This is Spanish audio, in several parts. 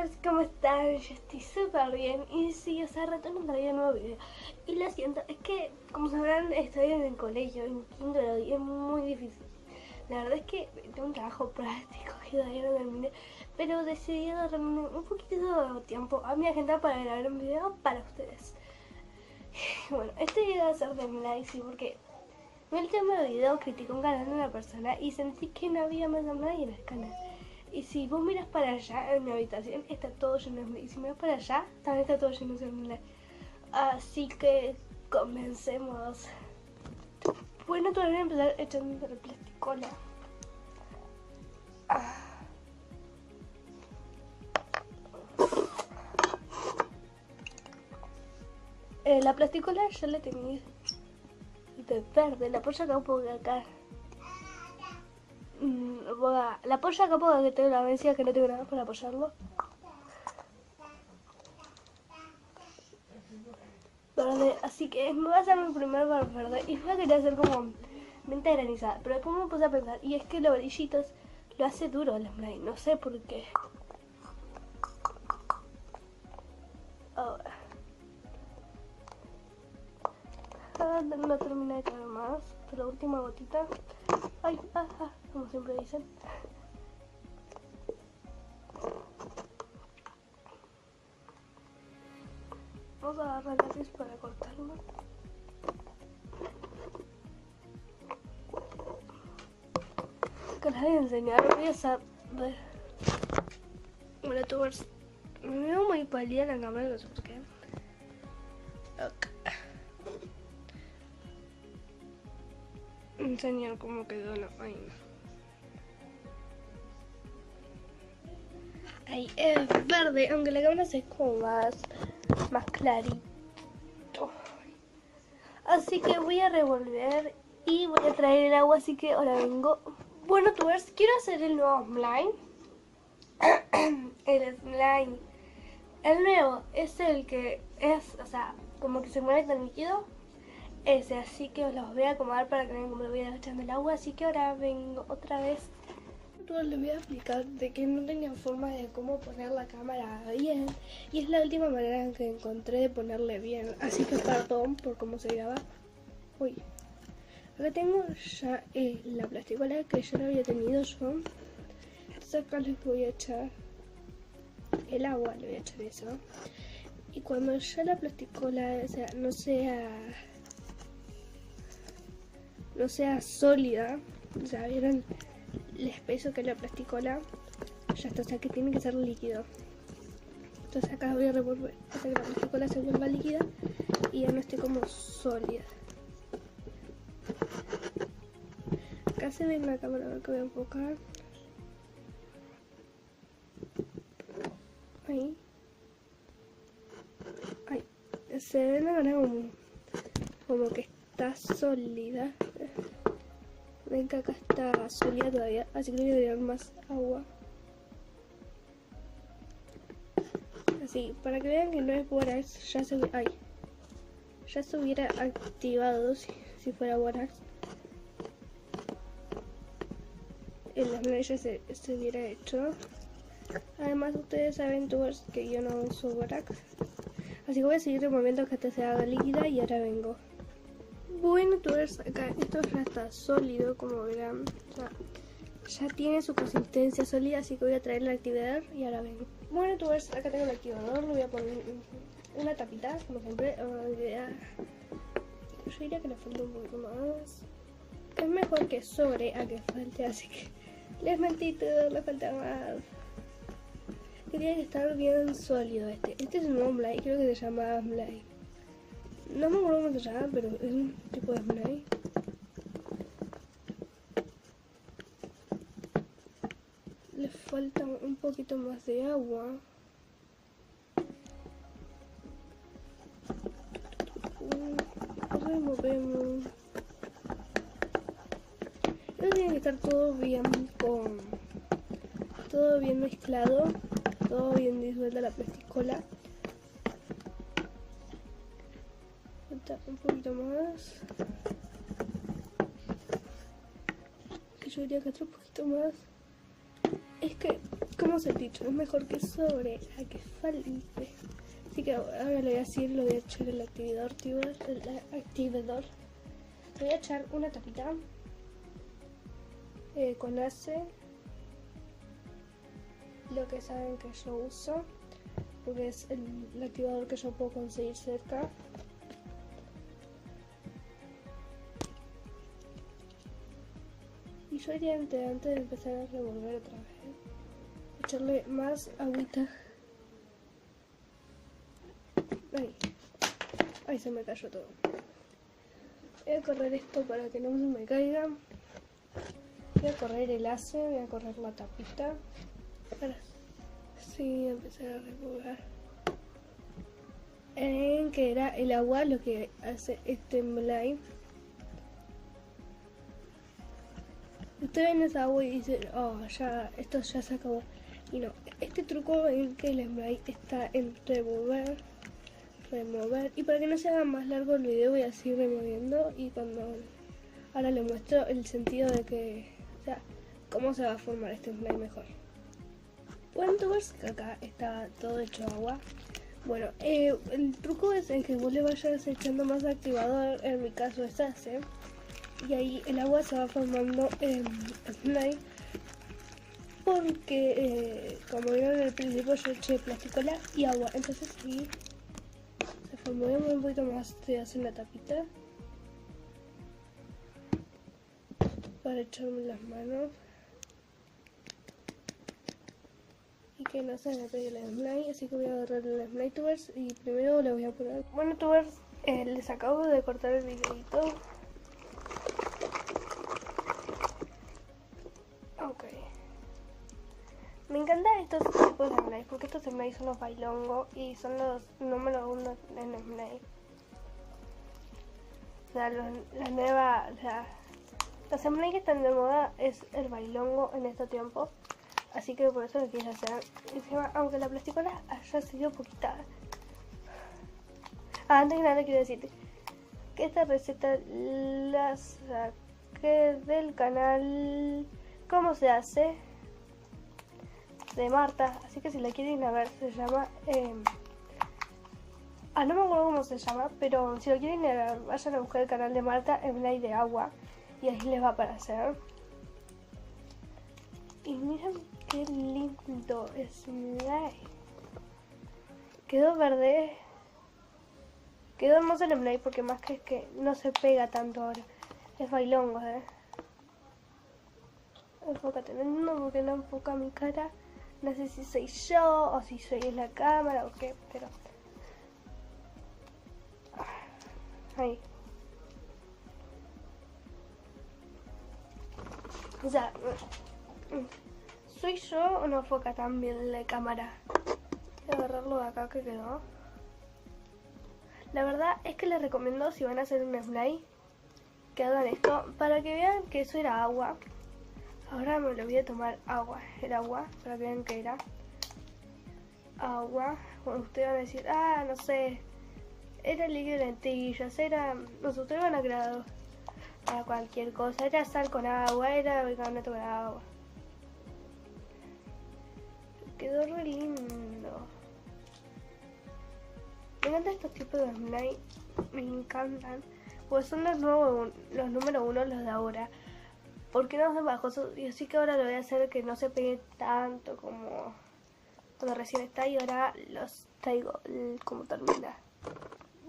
todos, ¿cómo están? Yo estoy súper bien. Y sí, hace rato no traía un nuevo video. Y lo siento, es que, como sabrán, estoy en el colegio, en quinto grado, y es muy difícil. La verdad es que tengo un trabajo práctico que todavía no terminé, pero decidí darme un poquito de tiempo a mi agenda para grabar un video para ustedes. Bueno, este video va a ser de mi like, sí, porque en el último video criticé un canal de una persona y sentí que no había más nadie en el canal. Y si vos miras para allá, en mi habitación está todo lleno de Smiley. Y si miras para allá, también está todo lleno de Smiley. Así que comencemos. Bueno, todavía voy a empezar echando la plasticola. La plasticola ya la tenía de verde. La apoyo acá un poco acá. La apoyo acá porque tengo la vencida que no tengo nada para apoyarlo. Verde, así que me voy a hacer mi primer bar verde y voy a querer hacer como menta granizada, pero después me puse a pensar y es que los brillitos lo hace duro el spray, no sé por qué. Ahora no terminé de caer más, pero la última gotita, ay, como siempre dicen. Vamos a agarrar el lápiz para cortarlo. Que les voy a enseñar, voy a saber. Bueno, tubers, me veo muy pálida en la cámara, no sé por qué. Okay. Enseñar cómo quedó la vaina. Ahí es verde, aunque la cámara se es como más clarito. Así que voy a revolver y voy a traer el agua, así que ahora vengo. Bueno, tubers, quiero hacer el nuevo slime. El slime. El nuevo es el que es, o sea, como que se mueve tan líquido. Ese, así que os los voy a acomodar para que vean cómo lo voy a ir echando el agua. Así que ahora vengo otra vez. Les voy a explicar de que no tenía forma de cómo poner la cámara bien. Y es la última manera en que encontré de ponerle bien. Así que perdón por cómo se graba. Uy. Acá tengo ya la plasticola que ya la había tenido yo. Entonces acá les voy a echar el agua, le voy a echar eso. Y cuando ya la plasticola, o sea, no sea sólida, o sea, vieron el espeso que es la plasticola, ya está, o sea que tiene que ser líquido. Entonces acá voy a revolver hasta que la plasticola se vuelva líquida y ya no esté como sólida. Acá se ve en la cámara que voy a enfocar. Ahí. Ahí. Se ve en la cámara como que está sólida. Ven que acá está sólida todavía, así que le voy a agregar más agua. Así, para que vean que no es borax, ya se hubiera activado si fuera borax. El slime ya se hubiera hecho. Además, ustedes saben todos que yo no uso borax. Así que voy a seguir removiendo hasta que se haga líquida y ahora vengo. Bueno, todos acá, esto ya está sólido, como verán. Ya tiene su consistencia sólida, así que voy a traer el activador y ahora vengo. Bueno, todos acá tengo el activador, le voy a poner una tapita, como siempre. Yo diría que le falta un poquito más. Es mejor que sobre a que falte, así que les mentí todo, le falta más. Tiene que estar bien sólido este. Este es un nuevo Blay, creo que se llama Blay. No me acuerdo cómo se llama, pero es un tipo de Blay. Le falta un poquito más de agua. Removemos. Esto tiene que estar todo bien mezclado, todo bien disuelta la plasticola. Falta un poquito más. Que yo diría que otro poquito más. Es que como Recordemos el dicho, es mejor que sobre a que falte. Así que ahora le voy a decir, lo voy a echar el activador. Le voy a echar una tapita con ace, lo que saben que yo uso, porque es el activador que yo puedo conseguir cerca. Y yo iría antes de empezar a revolver otra vez, echarle más agüita. Ahí se me cayó todo. Voy a correr esto para que no se me caiga. Voy a correr el ace, voy a correr la tapita para así empezar a remover. Que era el agua lo que hace este Mlay. Usted ven esa agua y dice, oh, ya, esto ya se acabó. Y no, este truco en que el Mlay está en remover. Y para que no se haga más largo el video voy a seguir removiendo, y ahora le muestro el sentido de que, o sea, cómo se va a formar este slime mejor. Bueno, tubers, que acá está todo hecho agua. Bueno, el truco es en que vos le vayas echando más activador, en mi caso es ace, y ahí el agua se va formando en slime, porque como vieron en el principio yo eché plasticola y agua, entonces sí. Movemos un poquito más de ace en la tapita para echarme las manos y que no se me pegue el slime. Así que voy a agarrar el slime, tubers, y primero le voy a poner. Bueno, tubers, les acabo de cortar el videito. Ok. Me encantan estos tipos de slimes porque estos slimes son los bailongos y son los número 1 en slime. O sea, los slimes que están de moda es el bailongo en este tiempo. Así que por eso lo quise hacer. Encima, aunque la plasticola haya sido poquita. Antes que nada quiero decirte que esta receta la saqué del canal ¿Cómo se hace? De Marta, así que si la quieren ir a ver, se llama no me acuerdo cómo se llama, pero si lo quieren ir a ver, vayan a buscar el canal de Marta, Slime de agua, y ahí les va a aparecer. Y miren qué lindo slime, quedó verde, quedó hermoso el slime, porque más que es que no se pega tanto ahora, es bailongo, enfócate, no, porque no enfoca mi cara. No sé si soy yo o si soy en la cámara o qué, pero ahí. O sea, ¿soy yo o no enfoca tan bien la cámara? Voy a agarrarlo de acá que quedó. La verdad es que les recomiendo, si van a hacer un slime, que hagan esto para que vean que eso era agua. Ahora me lo voy a tomar agua, el agua, para que vean que era agua. Bueno, ustedes van a decir, no sé, era líquido de lentillas, era, no sé, ustedes van a crear para cualquier cosa, era sal con agua, era bicarbonato con agua. Quedó re lindo. Me encantan estos tipos de slime, me encantan, pues son los número 1, los de ahora. Porque no son bajos, y así que ahora lo voy a hacer que no se pegue tanto como cuando recién está, y ahora los traigo como termina.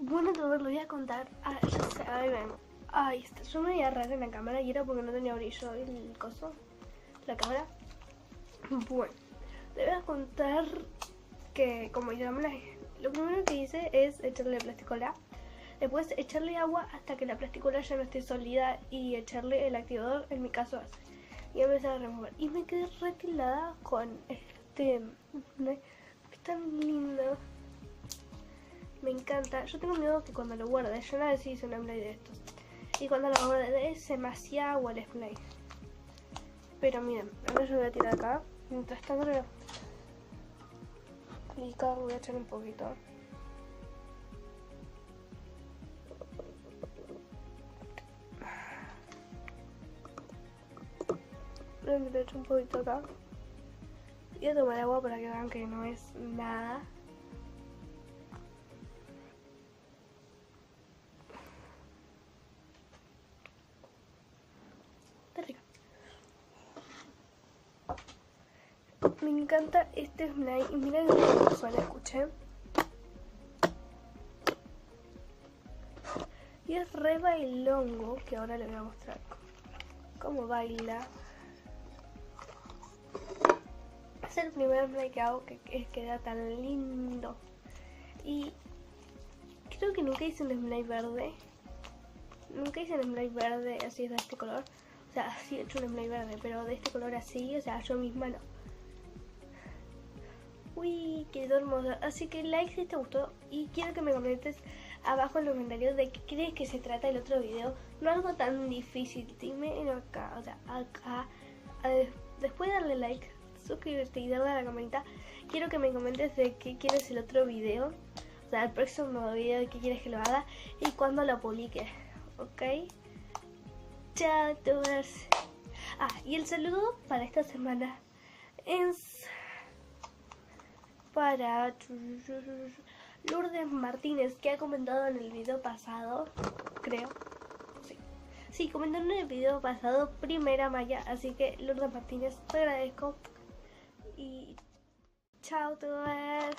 Bueno, todo lo voy a contar. Ya sé, ahí ven. Ahí está. Yo me veía rara en la cámara y era porque no tenía brillo el coso, la cámara. Bueno, le voy a contar que como yo lo primero que hice es echarle plasticola. Después echarle agua hasta que la plasticola ya no esté sólida y echarle el activador, en mi caso así. Y empezar a remover. Y me quedé retilada con este. Es tan lindo. Me encanta. Yo tengo miedo que cuando lo guarde, yo una vez hice un slime de estos, y cuando lo guarde se me hacía agua el slime. Pero miren, ahora yo lo voy a tirar acá. Mientras tanto y acá voy a echar un poquito. Le echo un poquito acá. Y Quiero tomar agua para que vean que no es nada. Está rica. Me encanta este slime. Y miren cómo suena, escuchen. Y es re bailongo, que ahora les voy a mostrar cómo baila. Es el primer slime que hago que queda tan lindo. Y creo que nunca hice un slime verde. Nunca hice un slime verde así de este color. O sea, sí he hecho un slime verde, pero de este color así, o sea, yo misma no. Uy, quedó hermosa. Así que like si te gustó y quiero que me comentes abajo en los comentarios de qué crees que se trata el otro video. No algo tan difícil. Dime acá, o sea, acá. Después de darle like, suscribirte y darle a la campanita. Quiero que me comentes de qué quieres el otro video. O sea, el próximo video de qué quieres que lo haga y cuándo lo publique. ¿Ok? Chao, todas. Y el saludo para esta semana es para Lourdes Martínez, que ha comentado en el video pasado, creo. Sí, comentó en el video pasado, primera malla. Así que Lourdes Martínez, te agradezco. Y chao todas.